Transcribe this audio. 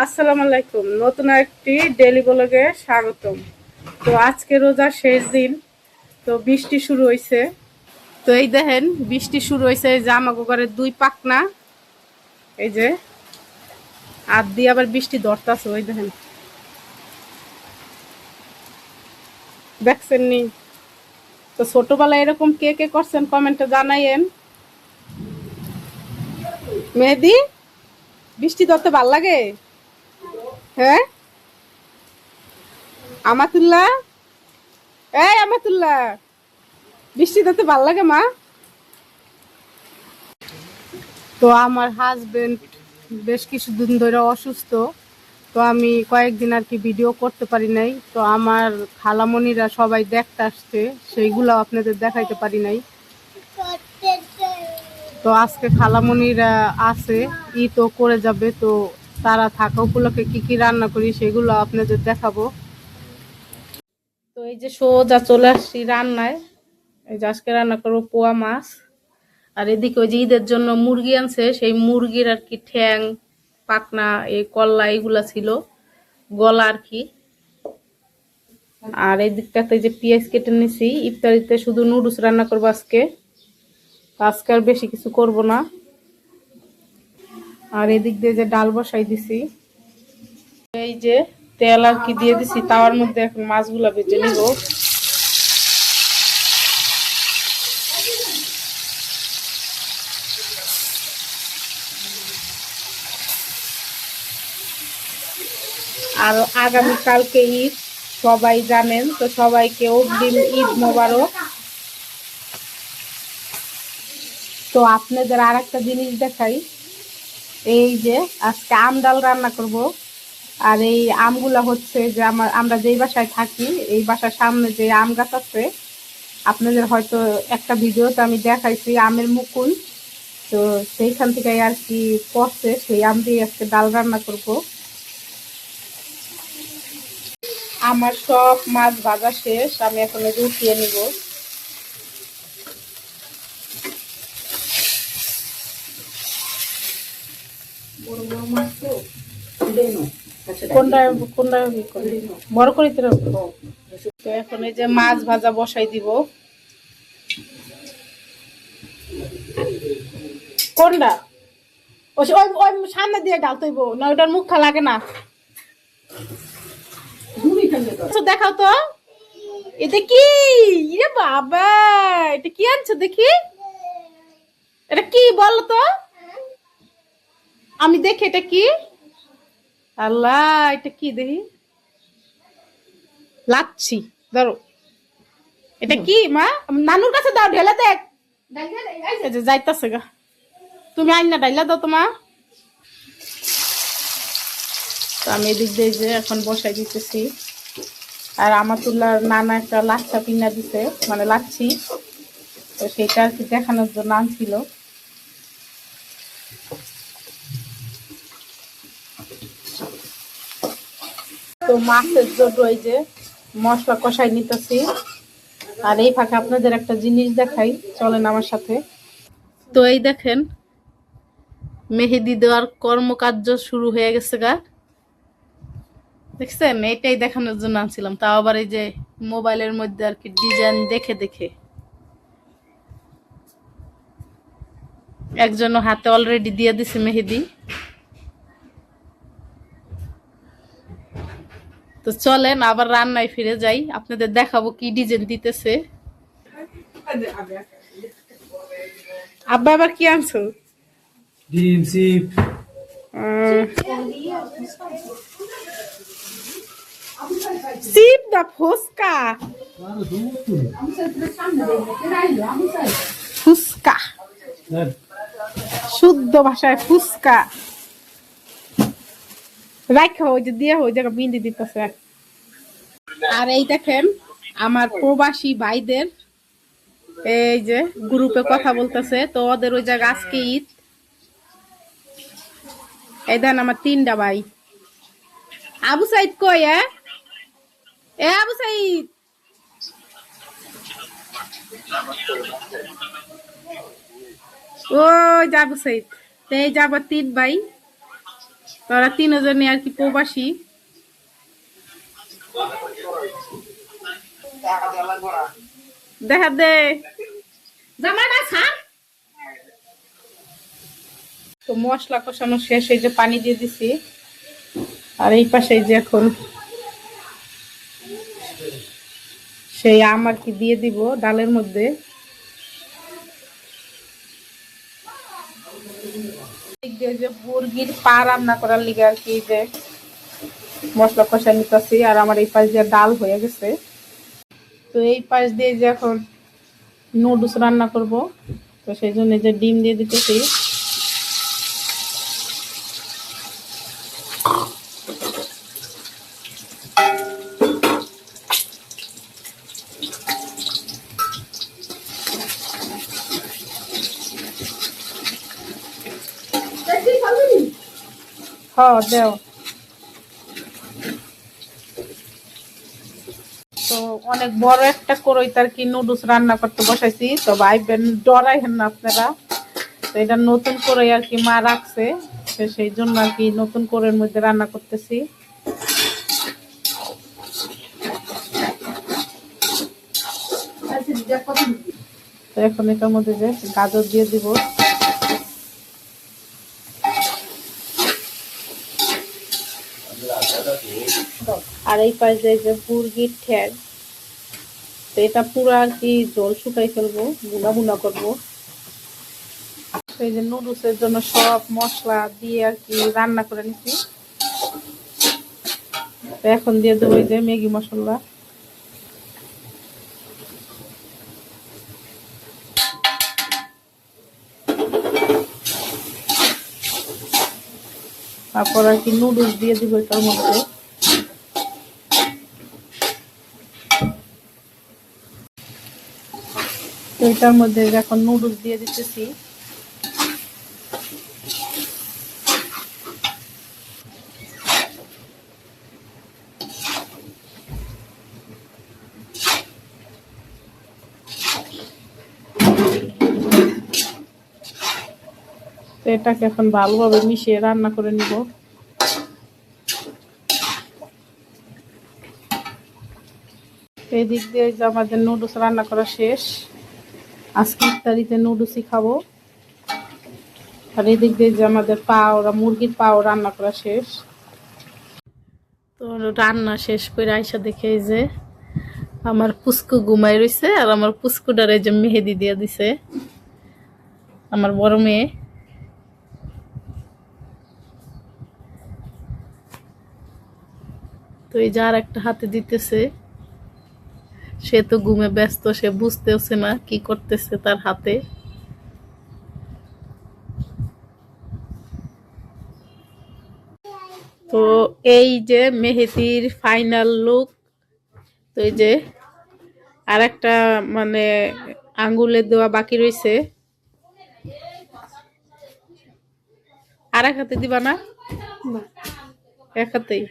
আসসালামু আলাইকুম। নতুন একটি ডেইলি ব্লগে স্বাগতম। তো আজকে রোজার শেষ দিন, তো বৃষ্টি শুরু হয়েছে। তো এই দেখেন বৃষ্টি শুরু হয়েছে, জামা কাপড়ের দুই পাকনা এই যে আর দিয়ে আবার বৃষ্টি ধরতাছে। ওই দেখেন, দেখছেন নি? তো ছোটবেলায় এরকম কে কে করছেন কমেন্টে জানাইয়েন। মেহেদি, বৃষ্টি ধরতে ভাল লাগে? হ্যাঁ আমাতুল্লাহ, এই আমাতুল্লাহ, বৃষ্টি ধরতে ভাল লাগে মা? তো আমার হাজবেন্ড বেশ কিছুদিন ধরে অসুস্থ, তো আমি কয়েকদিন আর কি ভিডিও করতে পারি নাই। তো আমার খালামণিরা সবাই দেখতে আসছে, সেইগুলো আপনাদের দেখাইতে পারি নাই। তো আজকে খালামণিরা আছে, ই তো করে যাবে, তো তারা থাকা উপলক্ষে কি কি রান্না করি সেগুলো আপনাদের দেখাবো। তো এই যে সোজা চলে আসছি রান্নায়। এই যে আজকে রান্না করবো পোয়া মাছ। আর এদিকে ওই যে ঈদের জন্য মুরগি আনছে, সেই মুরগির আর কি ঠ্যাং, পাখনা, এই কল্লা এগুলা ছিল, গলা আর কি। আর এই দিকটাতে যে পেঁয়াজ কেটে নিছি, ইফতারিতে শুধু নুডলস রান্না করবো আজকে। আজকে আর বেশি কিছু করব না। আর এদিক দিয়ে যে ডাল বসাই দিছি, এই যে তেল আর কি দিয়ে দিছি তাওয়ার মধ্যে, এখন মাছগুলা ভেজে নিব। আর আগামীকালকে ঈদ, সবাই জানেন, তো সবাইকে অগ্রিম ঈদ মোবারক। তো আপনাদের আর একটা জিনিস দেখাই, এই যে আজকে আম ডাল রান্না করব। আর এই আমগুলা হচ্ছে যে আমরা যেই বাসায় থাকি, এই বাসার সামনে যে আম গাছ আছে, আপনাদের হয়তো একটা ভিডিওতে আমি দেখাইছি আমের মুকুল। তো সেইখান থেকে আর কি পড়ছে, সেই আম দিয়ে আজকে ডাল রান্না করব। আমার সব মাছ ভাজা শেষ, আমি এখন উঠিয়ে নিব। কোনটা কোনটা বড় করিতে রাখবো? তো এখন এই যে মাছ ভাজা বসাই দিব। কোনটা? ওই ওই ওই সামনে দিয়ে ডাল তৈব না, ওটার মুখটা লাগে না। আচ্ছা, দেখাও তো এটা কি। ইরে বাবা, এটা কি আনছো দেখি। এটা কি বলো তো, আমি দেখি এটা কি। আল্লাহ, এটা কি দেখি। লাচ্ছি, ধরো। এটা কি মা? নানুর কাছে দাও, ঢেলে দেখ। এই যে যাইতাছে গা, তুমি আইনা ডাইলা দাও তোমা। তো আমি এদিক দিয়ে যে এখন বসাই দিতেছি। আর আমাতুল্লাহ নানা একটা লাচ্ছা পিনা দিছে, মানে লাচ্ছি, তো সেটা আর কি দেখানোর জন্য আনছিল। তো মাছের জন্য এই যে মশলা কষাই নিতেছি। আর এই ফাঁকে আপনাদের একটা জিনিস দেখাই, চলেন আমার সাথে। তো এই দেখেন, মেহেদি দেওয়ার কর্মকার্য শুরু হয়ে গেছে গা, দেখছেন? এটাই দেখানোর জন্য আনছিলাম, তাও আবার এই যে মোবাইলের মধ্যে আর কি ডিজাইন দেখে দেখে। একজন হাতে অলরেডি দিয়ে দিছে মেহেদি। তো চলেন আবার রান্নায় ফিরে যাই, আপনাদের দেখাবো কি ডিজাইন দিতেছে। আব্বা আবার কি আনছো? ডিম সিপ চিপ না ফুচকা? ফুচকা, শুদ্ধ ভাষায় ফুচকা। রাখো, ওই যে দিয়ে ওই জায়গা বিন্দি দিতেছে। আর এই দেখেন আমার প্রবাসী ভাইদের, এই যে গ্রুপে কথা বলতেছে, তো ওদের ওই জায়গা আজকে ঈদ। এই দেন আমার তিনটা ভাই। আবু সাইদ কই? এ আবু সাইদ, ওই যে আবু সাইদ। এই যে আবার তিন ভাই, তারা তিনজনে আর কি প্রবাসী। দেখা দে জামাটা ছাড়। তো মশলা কষানো শেষ, এই যে পানি দিয়ে দিছি। আর এই পাশে এই যে এখন সেই আম আর কি দিয়ে দিব ডালের মধ্যে। যে মুরগির পা রান্না করার লিগে আর কি যে মশলা কষা নিতেছি। আর আমার এই পাশ দিয়ে ডাল হয়ে গেছে। তো এই পাশ দিয়ে যে এখন নুডলস রান্না করব, তো সেই জন্য যে ডিম দিয়ে দিতেছি। হ্যাঁ দেও। তো অনেক বড় একটা করই তার কি নুডলস রান্না করতে বসাইছি। তো ভাইবেন ডরাইবেন না আপনারা। তো এটা নতুন করে আর কি মা রাখছে, তো সেই জন্য আর কি নতুন করে মধ্যে রান্না করতেছি। তো এখন এটার মধ্যে যে গাজর দিয়ে দিব। আর এই পাশে যে মুরগির ঠ্যাং, তো এটা পুরো আর কি জল শুকাই ফেলবো, বুনা বুনা করবো। এই যে নুডলসের জন্য সব মশলা দিয়ে আর কি রান্না করে নিছি। তো এখন দিয়ে দেবো এই যে ম্যাগি মশলা। তারপর আর কি নুডলস দিয়ে দিব এটার মধ্যে। তো এটার মধ্যে এখন নুডলস দিয়ে দিতেছি। তো এটাকে এখন ভালোভাবে মিশিয়ে রান্না করে নিব। এই দিক দিয়ে যে আমাদের নুডলস রান্না করা শেষ। আজকে ইফতারিতে নুডলসই খাবো। আর এই দিক দিয়ে যে আমাদের মুরগির পাও রান্না করা শেষ। তো রান্না শেষ করে আইসা দেখে এই যে আমার পুস্কু ঘুমাই রয়েছে। আর আমার পুস্কুটারে যে মেহেদি দিয়ে দিছে আমার বড় মেয়ে। তো এই যে আর একটা হাতে দিতেছে। সে তো ঘুমে ব্যস্ত, সে বুঝতেছে না কি করতেছে তার হাতে। তো এই যে মেহেদির ফাইনাল লুক। তো এই যে আর একটা মানে আঙ্গুলে দেওয়া বাকি রয়েছে। আর এক হাতে দিবা না? এক হাতেই।